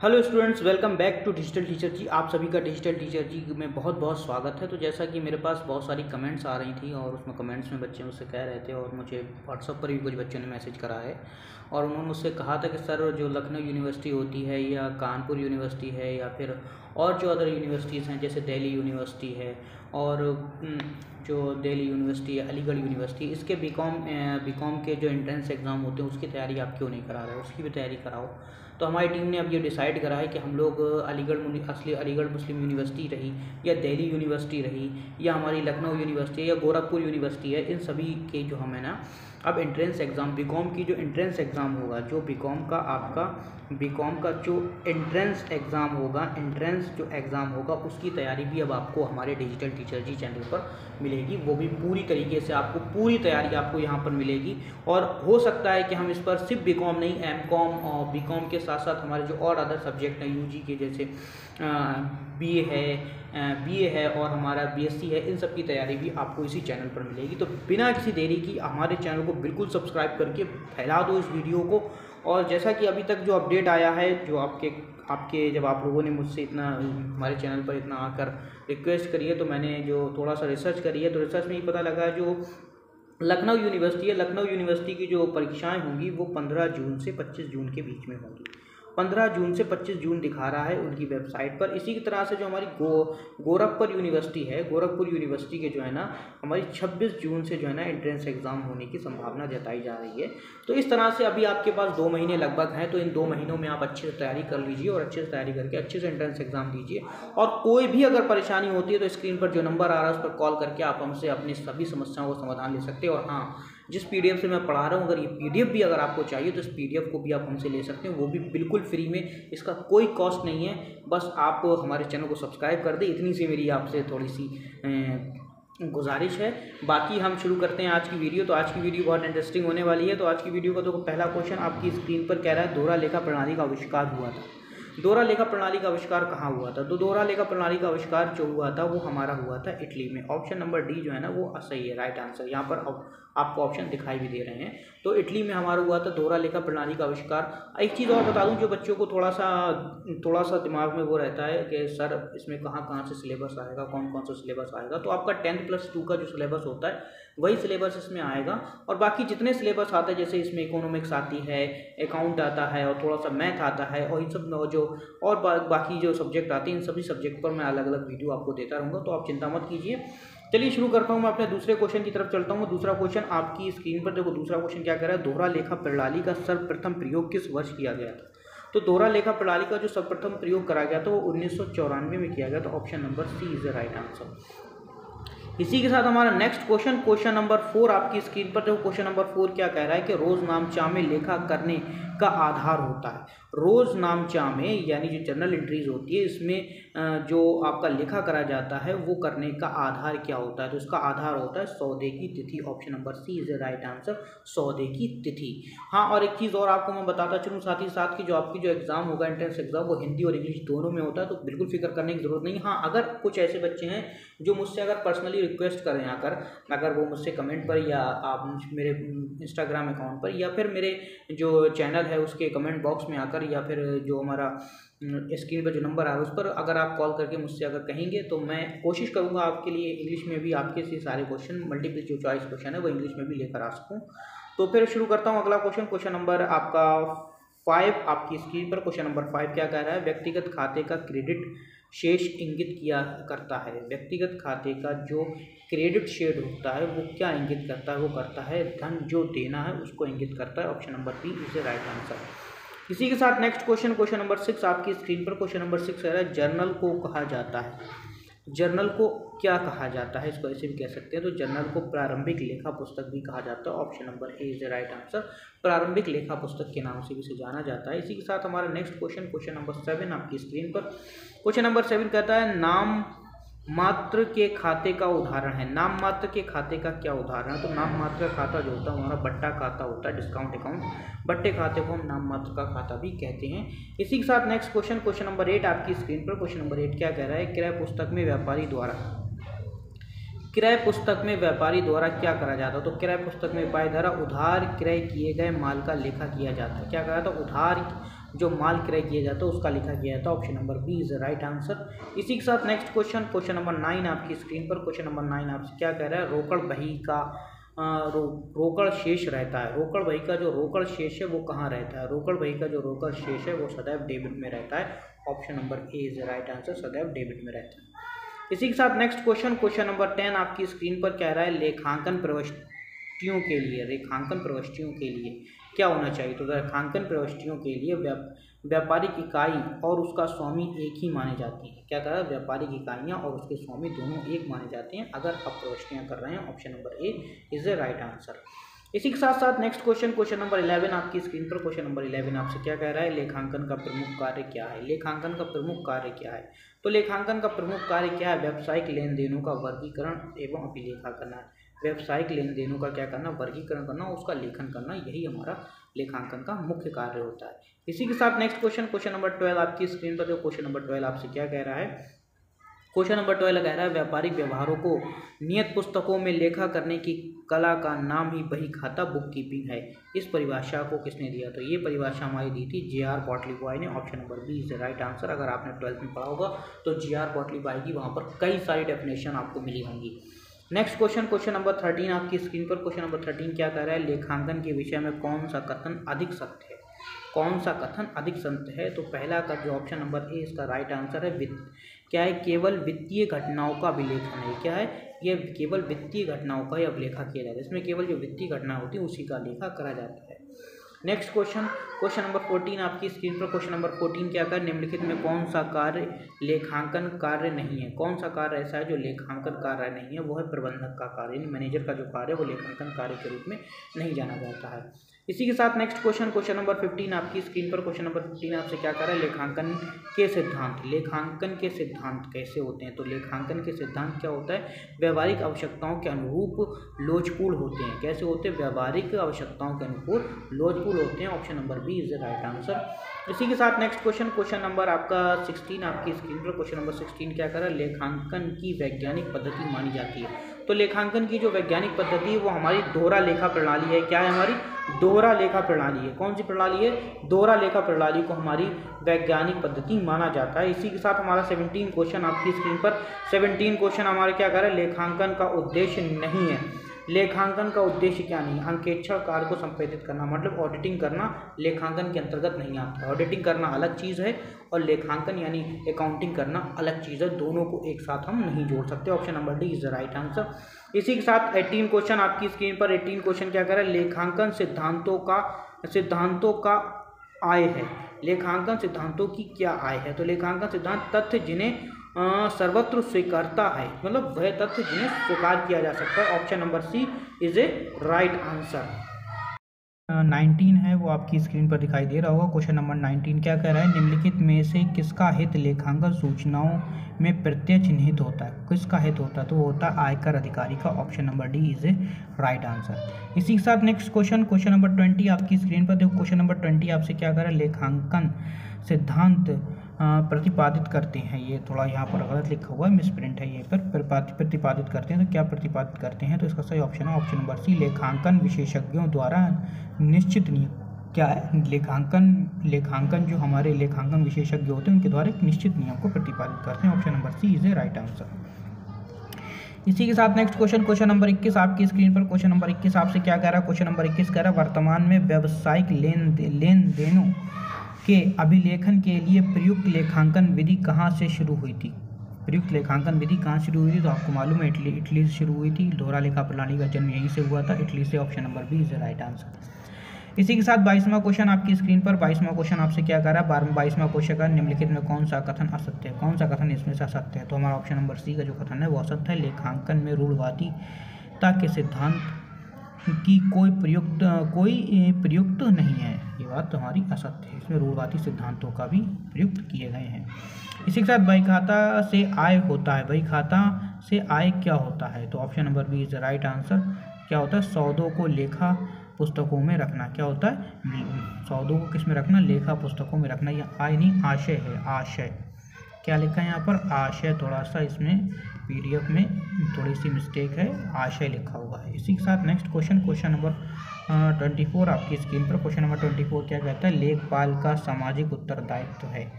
Hello students, welcome back to digital teacher ji. आप सभी का डिजिटल टीचर जी में बहुत बहुत स्वागत है। तो जैसा कि मेरे पास बहुत सारी कमेंट्स आ रही थी और उसमें कमेंट्स में बच्चे मुझसे कह रहे थे और मुझे व्हाट्सअप पर भी कुछ बच्चों ने मैसेज करा है और उन्होंने मुझसे कहा था कि सर जो लखनऊ यूनिवर्सिटी होती है या कानपुर यूनिवर्सिटी है या फिर और जो अदर यूनिवर्सिटीज़ हैं जैसे दिल्ली यूनिवर्सिटी है और जो दिल्ली यूनिवर्सिटी है, अलीगढ़ यूनिवर्सिटी, इसके बीकॉम के जो एंट्रेंस एग्ज़ाम होते हैं उसकी तैयारी आप क्यों नहीं करा रहे हो, उसकी भी तैयारी कराओ। तो हमारी टीम ने अब ये डिसाइड करा है कि हम लोग अलीगढ़ मुस्लिम यूनिवर्सिटी रही या दिल्ली यूनिवर्सिटी रही या हमारी लखनऊ यूनिवर्सिटी या गोरखपुर यूनिवर्सिटी है, इन सभी के जो हम है ना अब एंट्रेंस एग्ज़ाम बीकॉम की जो एंट्रेंस एग्ज़ाम होगा, जो बीकॉम का जो एंट्रेंस एग्ज़ाम होगा, एंट्रेंस जो एग्ज़ाम होगा उसकी तैयारी भी अब आपको हमारे डिजिटल टीचर जी चैनल पर मिलेगी। वो भी पूरी तरीके से आपको पूरी तैयारी आपको यहाँ पर मिलेगी और हो सकता है कि हम इस पर सिर्फ बीकॉम नहीं, एमकॉम और बीकॉम के साथ साथ हमारे जो और अदर सब्जेक्ट हैं यूजी के, जैसे बीए है और हमारा बीएससी है, इन सब की तैयारी भी आपको इसी चैनल पर मिलेगी। तो बिना किसी देरी की हमारे चैनल को बिल्कुल सब्सक्राइब करके फैला दो इस वीडियो को। और जैसा कि अभी तक जो अपडेट आया है, जो आपके जब आप लोगों ने मुझसे इतना हमारे चैनल पर इतना आकर रिक्वेस्ट करी है, तो मैंने जो थोड़ा सा रिसर्च करी है, तो रिसर्च में ये पता लगा है जो लखनऊ यूनिवर्सिटी है, लखनऊ यूनिवर्सिटी की जो परीक्षाएं होंगी वो 15 जून से 25 जून के बीच में होंगी। 15 जून से 25 जून दिखा रहा है उनकी वेबसाइट पर। इसी की तरह से जो हमारी गोरखपुर यूनिवर्सिटी है, गोरखपुर यूनिवर्सिटी के जो है ना हमारी 26 जून से जो है ना एंट्रेंस एग्ज़ाम होने की संभावना जताई जा रही है। तो इस तरह से अभी आपके पास 2 महीने लगभग हैं, तो इन 2 महीनों में आप अच्छे से तैयारी कर लीजिए और अच्छे से तैयारी करके अच्छे से एंट्रेंस एग्ज़ाम दीजिए। और कोई भी अगर परेशानी होती है तो स्क्रीन पर जो नंबर आ रहा है उस पर कॉल करके आप हमसे अपनी सभी समस्याओं का समाधान ले सकते हैं। और हाँ, जिस पीडीएफ से मैं पढ़ा रहा हूँ, अगर ये पीडीएफ भी अगर आपको चाहिए तो इस पीडीएफ को भी आप हमसे ले सकते हैं, वो भी बिल्कुल फ्री में, इसका कोई कॉस्ट नहीं है। बस आप हमारे चैनल को सब्सक्राइब कर दें, इतनी सी मेरी आपसे थोड़ी सी गुजारिश है। बाकी हम शुरू करते हैं आज की वीडियो। तो आज की वीडियो बहुत इंटरेस्टिंग होने वाली है। तो आज की वीडियो का तो पहला क्वेश्चन आपकी स्क्रीन पर कह रहा है, दोहरा लेखा प्रणाली का आविष्कार हुआ था। दोहरा लेखा प्रणाली का आविष्कार कहाँ हुआ था? तो दोहरा लेखा प्रणाली का आविष्कार जो हुआ था वो हमारा हुआ था इटली में। ऑप्शन नंबर डी जो है ना वो सही है, राइट आंसर। यहाँ पर आपको ऑप्शन दिखाई भी दे रहे हैं। तो इटली में हमारा हुआ था दोहरा लेखा प्रणाली का आविष्कार। एक चीज़ और बता दूं, जो बच्चों को थोड़ा सा दिमाग में वो रहता है कि सर इसमें कहाँ से सिलेबस आएगा, कौन कौन सा सिलेबस आएगा। तो आपका 10+2 का जो सिलेबस होता है वही सिलेबस इसमें आएगा। और बाकी जितने सिलेबस आते हैं, जैसे इसमें इकोनॉमिक्स आती है, अकाउंट आता है और थोड़ा सा मैथ आता है, और इन सब जो और बाकी जो सब्जेक्ट आते हैं, इन सभी सब्जेक्ट पर मैं अलग अलग वीडियो आपको देता रहूँगा, तो आप चिंता मत कीजिए। चलिए शुरू करता हूँ, मैं अपने दूसरे क्वेश्चन की तरफ चलता हूँ। दूसरा क्वेश्चन आपकी स्क्रीन पर देखो। दूसरा क्वेश्चन क्या कह रहा है? दोहरा लेखा प्रणाली का सर्वप्रथम प्रयोग किस वर्ष किया गया था? तो दोहरा लेखा प्रणाली का जो सर्वप्रथम प्रयोग करा गया था वो 1994 में किया गया था। Option number C is the right answer. इसी के साथ हमारा नेक्स्ट क्वेश्चन नंबर 4 आपकी स्क्रीन पर देखो। क्वेश्चन नंबर 4 क्या कह रहा है कि रोजनामचा में लेखा करने का आधार होता है। रोजनामचा में यानी जो जर्नल एंट्रीज होती है, इसमें जो आपका लेखा करा जाता है वो करने का आधार क्या होता है? तो इसका आधार होता है सौदे की तिथि। Option number C is the right answer, सौदे की तिथि। हाँ, और एक चीज़ और आपको मैं बताता चलूँ साथ ही साथ कि जो आपकी जो एग्ज़ाम होगा एंट्रेंस एग्जाम, वो हिंदी और इंग्लिश दोनों में होता है, तो बिल्कुल फिक्र करने की ज़रूरत नहीं। हाँ, अगर कुछ ऐसे बच्चे हैं जो मुझसे अगर पर्सनली रिक्वेस्ट करें आकर, अगर वो मुझसे कमेंट पर या आप मेरे इंस्टाग्राम अकाउंट पर या फिर मेरे जो चैनल है उसके कमेंट बॉक्स में आकर या फिर जो हमारा स्क्रीन पर जो नंबर आ रहा है उस पर अगर आप कॉल करके मुझसे अगर कहेंगे तो मैं कोशिश करूंगा आपके लिए इंग्लिश में भी आपके से सारे क्वेश्चन, मल्टीपल जो चॉइस क्वेश्चन है वो इंग्लिश में भी लेकर आ सकूँ। तो फिर शुरू करता हूँ अगला क्वेश्चन नंबर आपका 5 आपकी स्क्रीन पर। क्वेश्चन नंबर 5 क्या कह रहा है? व्यक्तिगत खाते का क्रेडिट शेष इंगित किया करता है। व्यक्तिगत खाते का जो क्रेडिट शेड होता है वो क्या इंगित करता है? वो करता है धन जो देना है उसको इंगित करता है। Option number B is the right answer. इसी के साथ नेक्स्ट क्वेश्चन नंबर 6 आपकी स्क्रीन पर। क्वेश्चन नंबर 6 है जर्नल को कहा जाता है। जर्नल को क्या कहा जाता है? इसको ऐसे भी कह सकते हैं। तो जर्नल को प्रारंभिक लेखा पुस्तक भी कहा जाता है। Option number A is the right answer, प्रारंभिक लेखा पुस्तक के नाम से भी इसे जाना जाता है। इसी के साथ हमारा नेक्स्ट क्वेश्चन नंबर 7 आपकी स्क्रीन पर। क्वेश्चन नंबर 7 कहता है नाम मात्र के खाते का उदाहरण है। नाम मात्र के खाते का क्या उदाहरण है? तो नाम मात्र का खाता जो होता है हमारा बट्टा खाता होता है, डिस्काउंट अकाउंट। बट्टे खाते को हम नाम मात्र का खाता भी कहते हैं। इसी के साथ नेक्स्ट क्वेश्चन नंबर 8 आपकी स्क्रीन पर। क्वेश्चन नंबर 8 क्या कह रहा है? क्रय पुस्तक में व्यापारी द्वारा क्या करा जाता है? तो क्रय पुस्तक में व्यापारी द्वारा उधार क्रय किए गए माल का लेखा किया जाता है। क्या करा था? जो माल क्रय किया जाता है उसका लिखा गया था। Option number B is the right answer. इसी के साथ नेक्स्ट क्वेश्चन नंबर 9 आपकी स्क्रीन पर। क्वेश्चन नंबर 9 आपसे क्या कह रहा है, रोकड़ बही का रोकड़ शेष रहता है। रोकड़ बही का जो रोकड़ शेष है वो कहाँ रहता है? रोकड़ बही का जो रोकड़ शेष है वो सदैव डेबिट में रहता है। Option number A is the right answer, सदैव डेबिट में रहता है। इसी के साथ नेक्स्ट क्वेश्चन नंबर 10 आपकी स्क्रीन पर कह रहा है, लेखांकन प्रविष्टियों के लिए क्या होना चाहिए? तो लेखांकन प्रविष्टियों के लिए व्यापारिक इकाई और उसका स्वामी एक ही माने जाती है। क्या कह रहा है? व्यापारिक इकाइयाँ और उसके स्वामी दोनों एक माने जाते हैं अगर आप प्रविष्टियाँ कर रहे हैं। Option number A is the right answer. इसी के साथ साथ नेक्स्ट क्वेश्चन नंबर 11 आपकी स्क्रीन पर। क्वेश्चन नंबर 11 आपसे क्या कह रहा है, लेखांकन का प्रमुख कार्य क्या है? लेखांकन का प्रमुख कार्य क्या है? तो लेखांकन का प्रमुख कार्य क्या है? व्यावसायिक लेन देनों का वर्गीकरण एवं अभिलेखा करना। व्यावसायिक लेन देनों का क्या करना? वर्गीकरण करना, उसका लेखन करना, यही हमारा लेखांकन का मुख्य कार्य होता है। इसी के साथ नेक्स्ट क्वेश्चन नंबर 12 आपकी स्क्रीन पर। जो क्वेश्चन नंबर 12 आपसे क्या कह रहा है, क्वेश्चन नंबर 12 कह रहा है, व्यापारिक व्यवहारों को नियत पुस्तकों में लेखा करने की कला का नाम ही बही खाता बुक कीपिंग है। इस परिभाषा को किसने दिया? तो ये परिभाषा हमारी दी थी J.R. पॉटलीबॉय ने। Option number B is the right answer. अगर आपने 12th में पढ़ा होगा तो J.R. पॉटलीबॉय की वहाँ पर कई सारी डेफिनेशन आपको मिली होंगी। नेक्स्ट क्वेश्चन नंबर 13 आपकी स्क्रीन पर। क्वेश्चन नंबर 13 क्या कह रहा है, लेखांकन के विषय में कौन सा कथन अधिक सत्य है? कौन सा कथन अधिक सत्य है? तो पहला का जो ऑप्शन नंबर ए इसका राइट आंसर है। क्या है? केवल वित्तीय घटनाओं का अभिलेखन है। क्या है? ये केवल वित्तीय घटनाओं का ही अभिलेखा किया जाता है। इसमें केवल जो वित्तीय घटना होती है उसी का लेखा करा जाता है। नेक्स्ट क्वेश्चन नंबर 14 आपकी स्क्रीन पर। क्वेश्चन नंबर 14 क्या कर, निम्नलिखित में कौन सा कार्य लेखांकन कार्य नहीं है? कौन सा कार्य ऐसा है जो लेखांकन कार्य नहीं है? वो है प्रबंधक का कार्य, यानी मैनेजर का जो कार्य है वो लेखांकन कार्य के रूप में नहीं जाना जाता है। इसी के साथ नेक्स्ट क्वेश्चन नंबर 15 आपकी स्क्रीन पर। क्वेश्चन नंबर 15 आपसे क्या कर रहा है, लेखांकन के सिद्धांत। लेखांकन के सिद्धांत कैसे होते हैं? तो लेखांकन के सिद्धांत क्या होता है, व्यावहारिक आवश्यकताओं के अनुरूप लोचपूर्ण होते हैं। कैसे होते हैं? व्यावहारिक आवश्यकताओं के अनुरूप लोचपूर्ण होते हैं। Option number B is the right answer. इसी के साथ नेक्स्ट क्वेश्चन नंबर आपका 16 आपकी स्क्रीन पर। क्वेश्चन नंबर 16 क्या कर रहा है, लेखांकन की वैज्ञानिक पद्धति मानी जाती है। तो लेखांकन की जो वैज्ञानिक पद्धति है वो हमारी दोहरा लेखा प्रणाली है। क्या है? हमारी दोहरा लेखा प्रणाली है। कौन सी प्रणाली है? दोहरा लेखा प्रणाली को हमारी वैज्ञानिक पद्धति माना जाता है। इसी के साथ हमारा 17 क्वेश्चन आपकी स्क्रीन पर। 17 क्वेश्चन हमारे क्या कर रहे हैं, लेखांकन का उद्देश्य नहीं है। लेखांकन का उद्देश्य क्या नहीं? अंकेक्षण कार्य को संपादित करना, मतलब ऑडिटिंग करना लेखांकन के अंतर्गत नहीं आता। ऑडिटिंग करना अलग चीज़ है और लेखांकन यानी अकाउंटिंग करना अलग चीज़ है। दोनों को एक साथ हम नहीं जोड़ सकते। Option number D is the right answer. इसी के साथ 18 क्वेश्चन आपकी स्क्रीन पर। 18 क्वेश्चन क्या कर रहा है, लेखांकन सिद्धांतों का आय है। लेखांकन सिद्धांतों की क्या आय है? तो लेखांकन सिद्धांत तथ्य जिन्हें सर्वत्र स्वीकारता है, मतलब वह तथ्य जिन्हें स्वीकार किया जा सकता है। Option number C is a right answer. 19 है वो आपकी स्क्रीन पर दिखाई दे रहा होगा। क्वेश्चन नंबर 19 क्या कह रहा है, निम्नलिखित में से किसका हित लेखांकन सूचनाओं में प्रत्यक्ष निहित होता है? किसका हित होता है? तो वो होता है आयकर अधिकारी का। Option number D is a right answer. इसी के साथ नेक्स्ट क्वेश्चन नंबर 20 आपकी स्क्रीन पर देखो। क्वेश्चन नंबर 20 आपसे क्या कर रहा है, लेखांकन सिद्धांत प्रतिपादित करते हैं। ये थोड़ा यहाँ पर गलत लिखा हुआ है, मिसप्रिंट है। ये पर प्रतिपादित करते हैं। तो क्या प्रतिपादित करते हैं? तो इसका सही ऑप्शन है ऑप्शन नंबर सी, लेखांकन विशेषज्ञों द्वारा निश्चित नियम। क्या है? लेखांकन जो हमारे लेखांकन विशेषज्ञ होते हैं उनके द्वारा एक निश्चित नियम को प्रतिपादित करते हैं। Option number C is a right answer. इसी के साथ नेक्स्ट क्वेश्चन नंबर 21 आपकी स्क्रीन पर। क्वेश्चन नंबर 21 आपसे क्या कह रहा है, क्वेश्चन नंबर 21 कह रहा है, वर्तमान में व्यावसायिक लेन देनों के अभिलेखन के लिए प्रयुक्त लेखांकन विधि कहाँ से शुरू हुई थी? प्रयुक्त लेखांकन विधि कहाँ शुरू हुई थी? तो आपको मालूम है इटली से शुरू हुई थी। दोहरा लेखा प्रणाली का जन्म यहीं से हुआ था, इटली से। Option number B is the right answer. इसी के साथ 22वां क्वेश्चन आपकी स्क्रीन पर। 22वां क्वेश्चन आपसे क्या कर रहा है, 22वां क्वेश्चन का निम्नलिखित में कौन सा कथन असत्य है? कौन सा कथन इसमें से असत्य है? तो हमारा ऑप्शन नंबर सी का जो कथन है वो असत्य है। लेखांकन में रूढ़वादिता के सिद्धांत की कोई प्रयुक्त नहीं है। ये बात तो हमारी असत्य है। इसमें रूढ़वादी सिद्धांतों का भी प्रयुक्त किए गए हैं। इसी के साथ बही खाता से आय होता है। बही खाता से आय क्या होता है? तो option number B is the right answer. क्या होता है? सौदों को लेखा पुस्तकों में रखना। क्या होता है? सौदों को किस में रखना? लेखा पुस्तकों में रखना। यह आय नहीं, आशय है। आशय क्या लिखा है यहाँ पर? आशय थोड़ा सा इसमें PDF में थोड़ी सी मिस्टेक है, आशय लिखा हुआ है। इसी के साथ नेक्स्ट क्वेश्चन नंबर 24 आपकी स्क्रीन पर। क्वेश्चन नंबर 24 क्या कहता है? लेखपाल का सामाजिक उत्तरदायित्व है।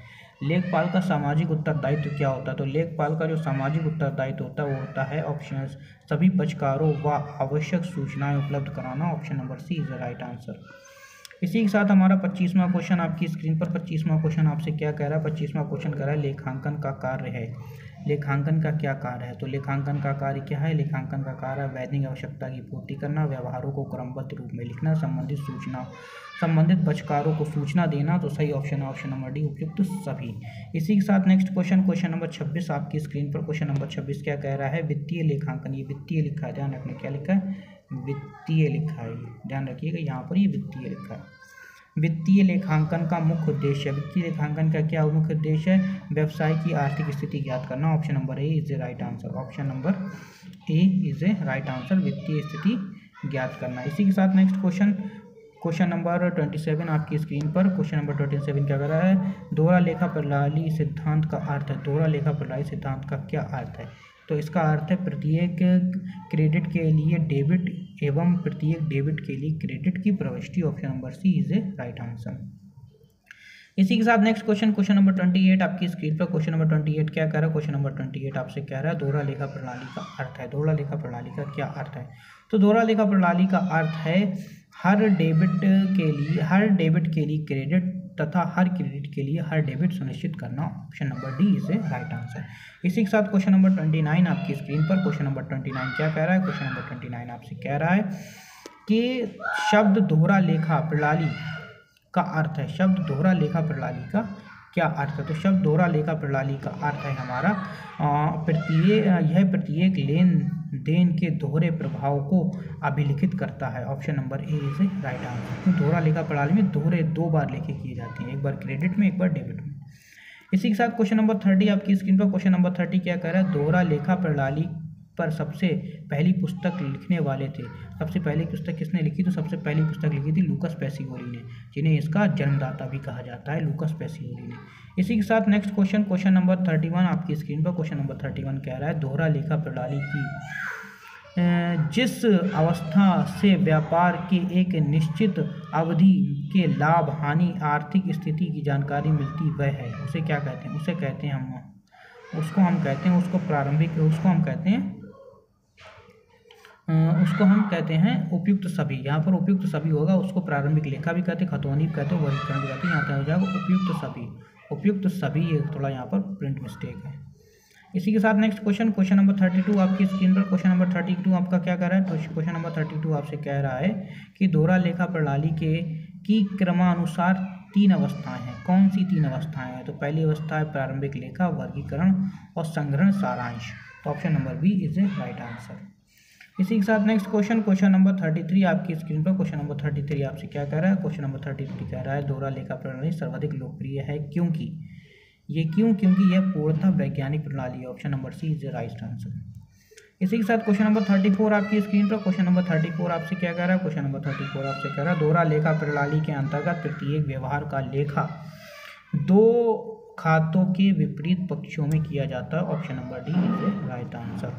लेखपाल का सामाजिक उत्तरदायित्व क्या होता है? तो लेखपाल का जो सामाजिक उत्तरदायित्व होता है वो होता है ऑप्शन सभी पक्षकारों व आवश्यक सूचनाएं उपलब्ध कराना। Option number C is the right answer. इसी के साथ हमारा 25वां क्वेश्चन आपकी स्क्रीन पर। 25वां क्वेश्चन आपसे क्या कह रहा है? 25वां क्वेश्चन कह रहा है लेखांकन का कार्य है। लेखांकन का क्या कार्य है? तो लेखांकन का कार्य क्या है? लेखांकन का कार्य वैधानिक आवश्यकता की पूर्ति करना, व्यवहारों को क्रमबद्ध रूप में लिखना, संबंधित पक्षकारों को सूचना देना। तो सही ऑप्शन है ऑप्शन नंबर डी, उपयुक्त सभी। इसी के साथ नेक्स्ट क्वेश्चन नंबर 26 आपकी स्क्रीन पर। क्वेश्चन नंबर 26 क्या कह रहा है? वित्तीय लेखांकन। ये वित्तीय लिखा है, ध्यान रखना क्या लिखा है? वित्तीय लिखा है, ध्यान रखिएगा यहाँ पर ये वित्तीय लिखा है। वित्तीय लेखांकन का मुख्य उद्देश्य। वित्तीय लेखांकन का क्या मुख्य उद्देश्य है? व्यवसाय की आर्थिक स्थिति ज्ञात करना। Option number A is a right answer. Option number A is a right answer, वित्तीय स्थिति ज्ञात करना। इसी के साथ नेक्स्ट क्वेश्चन नंबर 27 आपकी स्क्रीन पर। क्वेश्चन नंबर 27 क्या कर रहा है? दोहरा लेखा प्रणाली सिद्धांत का अर्थ है। दोहरा लेखा प्रणाली सिद्धांत का क्या अर्थ है? तो इसका अर्थ है प्रत्येक क्रेडिट के लिए डेबिट एवं प्रत्येक डेबिट के लिए क्रेडिट की प्रविष्टि। Option number C is a right answer. इसी के साथ नेक्स्ट क्वेश्चन नंबर 28 आपकी स्क्रीन पर। क्वेश्चन नंबर 28 क्या कह रहा है? क्वेश्चन नंबर 28 आपसे कह रहा है दोहरा लेखा प्रणाली का अर्थ है। दोहरा लेखा प्रणाली का क्या अर्थ है? तो दोहरा लेखा प्रणाली का अर्थ है हर डेबिट के लिए क्रेडिट तथा हर क्रेडिट के लिए हर डेबिट सुनिश्चित करना। Option number D is a right answer. इसी के साथ क्वेश्चन नंबर 29 आपकी स्क्रीन पर। क्वेश्चन नंबर 29 क्या कह रहा है? क्वेश्चन नंबर 29 आपसे कह रहा है कि शब्द दोहरा लेखा प्रणाली का अर्थ है। शब्द दोहरा लेखा प्रणाली का क्या अर्थ है? तो शब्द दोहरा लेखा प्रणाली का अर्थ है हमारा प्रत्येक लेन देन के दोहरे प्रभाव को अभिलिखित करता है। Option number A is a right answer. तो दोहरा लेखा प्रणाली में दोहरे दो बार लेखे किए जाते हैं, एक बार क्रेडिट में एक बार डेबिट में। इसी के साथ क्वेश्चन नंबर 30 आपकी स्क्रीन पर। क्वेश्चन नंबर 30 क्या कह रहा है? दोहरा लेखा प्रणाली पर सबसे पहली पुस्तक लिखने वाले थे। सबसे पहली पुस्तक किसने लिखी? तो सबसे पहली पुस्तक लिखी थी लूकस पैसिओली ने, जिन्हें इसका जन्मदाता भी कहा जाता है, लूकस पैसिओली ने। इसी के साथ नेक्स्ट क्वेश्चन नंबर 31 आपकी स्क्रीन पर। क्वेश्चन नंबर 31 कह रहा है दोहरा लेखा प्रणाली की जिस अवस्था से व्यापार के एक निश्चित अवधि के लाभ हानि आर्थिक स्थिति की जानकारी मिलती वह है, उसे क्या कहते हैं? उसको हम कहते हैं उपयुक्त सभी। यहाँ पर उपयुक्त सभी होगा, उसको प्रारंभिक लेखा भी कहते हैं, खतौनी भी कहते हैं, वर्गीकरण भी कहते हैं। यहाँ तक हो जाएगा उपयुक्त सभी। ये थोड़ा यहाँ पर प्रिंट मिस्टेक है। इसी के साथ नेक्स्ट क्वेश्चन नंबर 32 आपकी स्क्रीन पर। क्वेश्चन नंबर 32 आपका क्या कह रहा है? तो क्वेश्चन नंबर 32 आपसे कह रहा है कि दोहरा लेखा प्रणाली की क्रमानुसार 3 अवस्थाएं हैं। कौन सी 3 अवस्थाएं हैं? तो पहली अवस्था है प्रारंभिक लेखा, वर्गीकरण और संग्रहण सारांश। तो option number B is a right answer. इसी के साथ नेक्स्ट क्वेश्चन नंबर 33 आपकी स्क्रीन पर। क्वेश्चन नंबर 33 आपसे क्या कह रहा है? क्वेश्चन नंबर 33 कह रहा है दोहरा लेखा प्रणाली सर्वाधिक लोकप्रिय है क्योंकि यह पूर्णतः वैज्ञानिक प्रणाली है। Option number C is a right answer. इसी के साथ क्वेश्चन नंबर 34 आपकी स्क्रीन पर। क्वेश्चन नंबर 34 आपसे क्या कह रहा है? क्वेश्चन नंबर 34 आपसे कह रहा है दोहरा लेखा प्रणाली के अंतर्गत प्रत्येक व्यवहार का लेखा 2 खातों के विपरीत पक्षों में किया जाता है। Option number D is a right answer.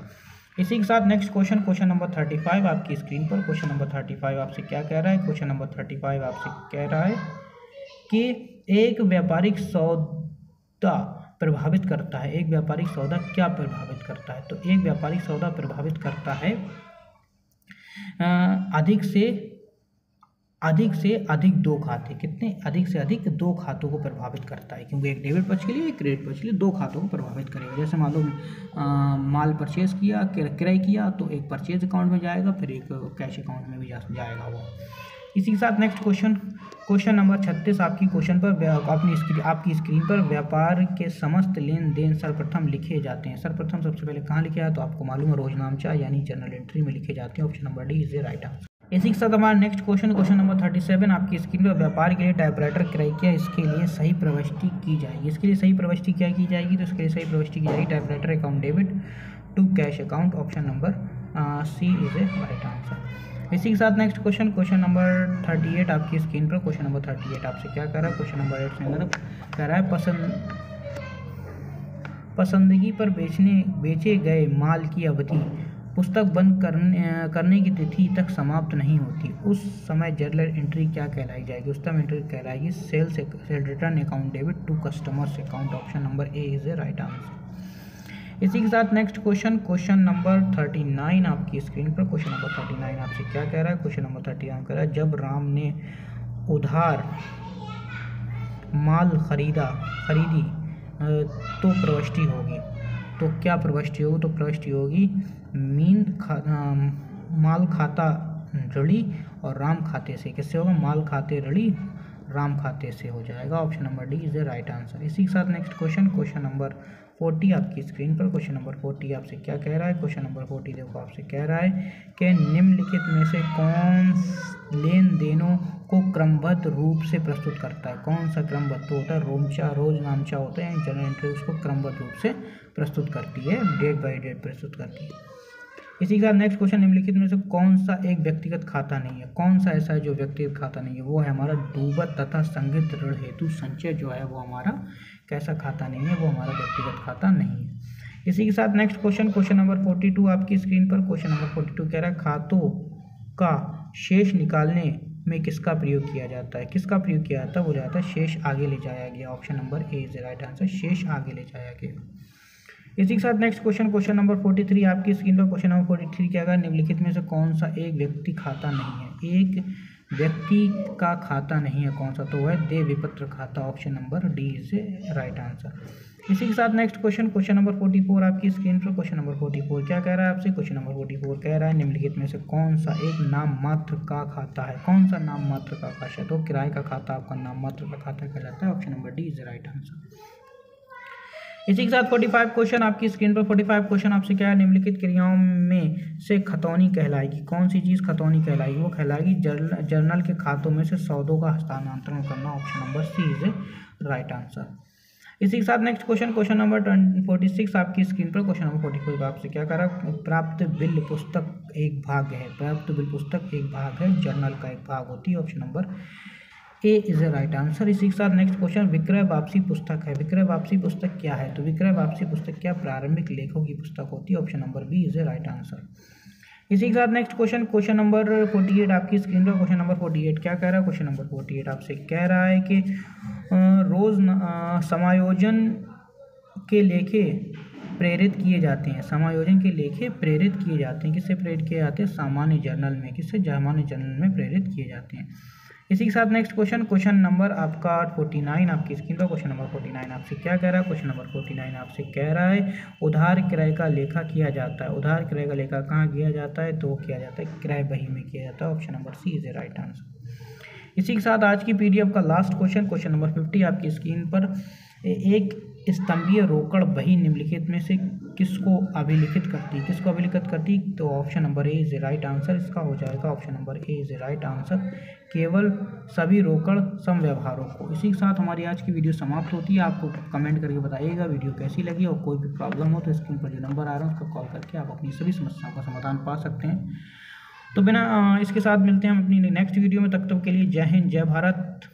इसी के साथ नेक्स्ट क्वेश्चन नंबर 35 आपकी स्क्रीन पर। क्वेश्चन नंबर 35 आपसे क्या कह रहा है? क्वेश्चन नंबर 35 आपसे कह रहा है कि एक व्यापारिक सौदा प्रभावित करता है। एक व्यापारिक सौदा क्या प्रभावित करता है? तो एक व्यापारिक सौदा प्रभावित करता है अधिक से अधिक 2 खाते। कितने? अधिक से अधिक 2 खातों को प्रभावित करता है, क्योंकि एक डेबिट पक्ष के लिए एक क्रेडिट पक्ष के लिए 2 खातों को प्रभावित करेगा। जैसे मान लो माल परचेज किया, क्रय किया, तो एक परचेज अकाउंट में जाएगा, फिर एक कैश अकाउंट में भी जाएगा वो। इसी के साथ नेक्स्ट क्वेश्चन नंबर 36 आपकी आपकी स्क्रीन पर व्यापार के समस्त लेन देन सर्वप्रथम लिखे जाते हैं। सर्वप्रथम सबसे पहले कहाँ लिखे जाते? तो आपको मालूम है रोजनामचा यानी जर्नल एंट्री में लिखे जाते हैं। Option number D is a right answer. इसी के साथ हमारा नेक्स्ट क्वेश्चन नंबर 37 आपकी स्क्रीन पर व्यापार के लिए टाइपराइटर क्रय किया, इसके लिए सही प्रविष्टि की जाएगी। इसके लिए सही प्रविष्टि क्या की जाएगी? तो इसके लिए सही प्रविष्टि की जाएगी typewriter account debit to cash account. Option number C is a right answer. इसी के साथ नेक्स्ट क्वेश्चन नंबर 38 आपकी स्क्रीन पर। क्वेश्चन नंबर 38 आपसे क्या कह रहा है? क्वेश्चन नंबर 8 से मतलब कह रहा है पसंदगी पर बेचे गए माल की अवधि पुस्तक बंद करने की तिथि तक समाप्त नहीं होती, उस समय जर्नल एंट्री क्या कहलाई जाएगी? उस समय एंट्री कहलाएगी sale return account debit to customers account. Option number A is the right answer. इसी के साथ नेक्स्ट क्वेश्चन नंबर 39 आपकी स्क्रीन पर। क्वेश्चन नंबर 39 आपसे क्या कह रहा है? क्वेश्चन नंबर 39 कह रहा है जब राम ने उधार माल खरीदी तो प्रविष्टि होगी, तो क्या प्रविष्टि होगी? तो प्रविष्टि होगी माल खाता ऋणी और राम खाते से। किससे होगा? माल खाते ऋणी राम खाते से हो जाएगा। Option number D is the right answer. इसी के साथ नेक्स्ट क्वेश्चन नंबर 40 आपकी स्क्रीन पर। क्वेश्चन नंबर 40 आपसे क्या कह रहा है? क्वेश्चन नंबर 40 देखो आपसे कह रहा है कि निम्नलिखित में से कौन लेन देनों को क्रमबद्ध रूप से प्रस्तुत करता है? कौन सा क्रमबद्ध होता है? रोज नामचा होता है, जर्नल एंट्री उसको क्रमबद्ध रूप से प्रस्तुत करती है, डेट बाय डेट प्रस्तुत करती है। इसी के साथ नेक्स्ट क्वेश्चन निम्नलिखित में से कौन सा एक व्यक्तिगत खाता नहीं है? कौन सा ऐसा है जो व्यक्तिगत खाता नहीं है? वो है हमारा डूबत तथा संगत ऋण हेतु संचय जो है वो हमारा कैसा खाता नहीं है? वो हमारा व्यक्तिगत खाता नहीं है। इसी के साथ नेक्स्ट क्वेश्चन नंबर 42 आपकी स्क्रीन पर। क्वेश्चन नंबर 42 कह रहा है खातों का शेष निकालने में किसका प्रयोग किया जाता है? किसका प्रयोग किया जाता है? वो जाता है शेष आगे ले जाया गया। Option number A is the right answer, शेष आगे ले जाया गया। इसी के साथ नेक्स्ट क्वेश्चन नंबर 43 आपकी स्क्रीन पर। क्वेश्चन नंबर 43 क्या है? निम्नलिखित में से कौन सा एक व्यक्ति खाता नहीं है? एक व्यक्ति का खाता नहीं है, कौन सा? तो वह देय विपत्र खाता। Option number D is right answer. इसी के साथ नेक्स्ट क्वेश्चन नंबर 44 आपकी स्क्रीन पर। क्वेश्चन नंबर 44 क्या कह रहा है आपसे? क्वेश्चन नंबर 44 कह रहा है निम्नलिखित में से कौन सा एक नाम मात्र का खाता है? कौन सा नाम मात्र का खाता है? तो किराए का खाता आपका नाम मात्र का खाता कहलाता है। Option number D is right answer. इसी के साथ 45 क्वेश्चन आपकी स्क्रीन पर। 45 क्वेश्चन आपसे क्या है? निम्नलिखित क्रियाओं में से खतौनी कहलाएगी? कौन सी चीज़ खतौनी कहलाएगी? वो कहलाएगी जर्नल के खातों में से सौदों का हस्तांतरण करना। Option number C is right answer. इसी के साथ नेक्स्ट क्वेश्चन नंबर 46 आपकी स्क्रीन पर। क्वेश्चन नंबर 45 आपसे क्या कर रहा है? प्राप्त बिल पुस्तक एक भाग है। प्राप्त बिल पुस्तक एक भाग है, जर्नल का एक भाग होती है। Option number A is the right answer. इसी के साथ नेक्स्ट क्वेश्चन विक्रय वापसी पुस्तक है। विक्रय वापसी पुस्तक क्या है? तो विक्रय वापसी पुस्तक क्या प्रारंभिक लेखों की पुस्तक होती है। Option number B is the right answer. इसी के साथ नेक्स्ट क्वेश्चन नंबर 48 आपकी स्क्रीन पर। क्वेश्चन नंबर 48 क्या कह रहा है? क्वेश्चन नंबर 48 आपसे कह रहा है कि रोज समायोजन के लेखे प्रेरित किए जाते हैं। समायोजन के लेखे प्रेरित किए जाते हैं। किससे प्रेरित किए जाते हैं? सामान्य जर्नल में। किससे? सामान्य जर्नल में प्रेरित किए जाते हैं। इसी के साथ नेक्स्ट क्वेश्चन नंबर आपका 49 आपकी स्क्रीन पर। क्वेश्चन नंबर 49 आपसे क्या कह रहा है? क्वेश्चन नंबर 49 आपसे कह रहा है उधार क्रय का लेखा किया जाता है। उधार क्रय का लेखा कहाँ किया जाता है? तो किया जाता है क्रय बही में किया जाता है। Option number C is the right answer. इसी के साथ आज की पीडीएफ का लास्ट क्वेश्चन नंबर 50 आपकी स्क्रीन पर। एक स्तंभीय रोकड़ बही निम्नलिखित में से किसको अभिलिखित करती है? किसको अभिलिखित करती? तो option number A is the right answer इसका हो जाएगा। Option number A is the right answer, केवल सभी रोकड़ समव्यवहारों को। इसी के साथ हमारी आज की वीडियो समाप्त होती है। आपको कमेंट करके बताइएगा वीडियो कैसी लगी, और कोई भी प्रॉब्लम हो तो स्क्रीन पर जो नंबर आ रहा है उस पर कॉल करके आप अपनी सभी समस्याओं का समाधान पा सकते हैं। तो बिना इसके साथ मिलते हैं हम अपनी नेक्स्ट वीडियो में। तब तक के लिए जय हिंद, जय भारत।